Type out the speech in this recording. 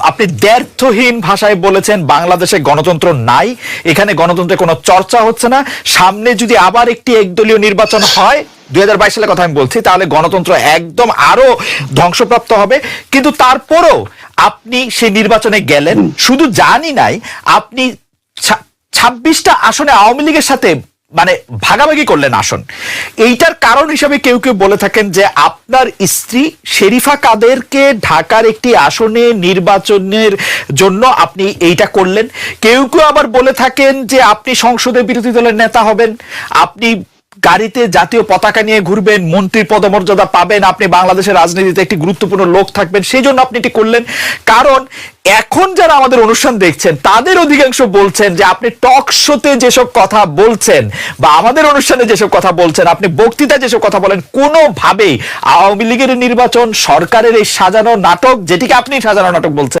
আপনি দ্ব্যর্থহীন ভাষায় বলেছেন বাংলাদেশে গণতন্ত্র নাই, এখানে গণতন্ত্রের কোনো চর্চা হচ্ছে না। সামনে যদি আবার একটি একদলীয় নির্বাচন হয় 2022 সালের কথা আমি বলছি, তাহলে গণতন্ত্র একদম আরো ধ্বংসপ্রাপ্ত হবে। কিন্তু তারপরও আপনি সেই নির্বাচনে গেলেন, শুধু জানি নাই আপনি 26টা আসনে আওয়ামী লীগের সাথে মানে ভাগাভাগি করলেন আসন। এইটার কারণ হিসাবে কেউ কেউ বলে থাকেন যে আপনার স্ত্রী শেরিফা কাদেরকে ঢাকার একটি আসনে নির্বাচনের জন্য আপনি এইটা করলেন। কেউ কেউ আবার বলে থাকেন যে আপনি সংসদে বিরোধী দলের নেতা হবেন, আপনি গাড়িতে জাতীয় পতাকা নিয়ে ঘুরবেন, মন্ত্রীর পদমর্যাদা পাবেন, আপনি বাংলাদেশের রাজনীতিতে একটি গুরুত্বপূর্ণ লোক থাকবেন, সেই জন্য আপনি এটি করলেন। কারণ এখন যারা আমাদের অনুষ্ঠান দেখছেন তাদের অধিকাংশ বলছেন যে আপনি টক শোতে যেসব কথা বলছেন বা আমাদের অনুষ্ঠানে যেসব কথা বলছেন, আপনি বক্তৃতায় যেসব কথা বলেন, কোনোভাবেই আওয়ামী লীগের নির্বাচন, সরকারের এই সাজানো নাটক, যেটিকে আপনি সাজানো নাটক বলছেন,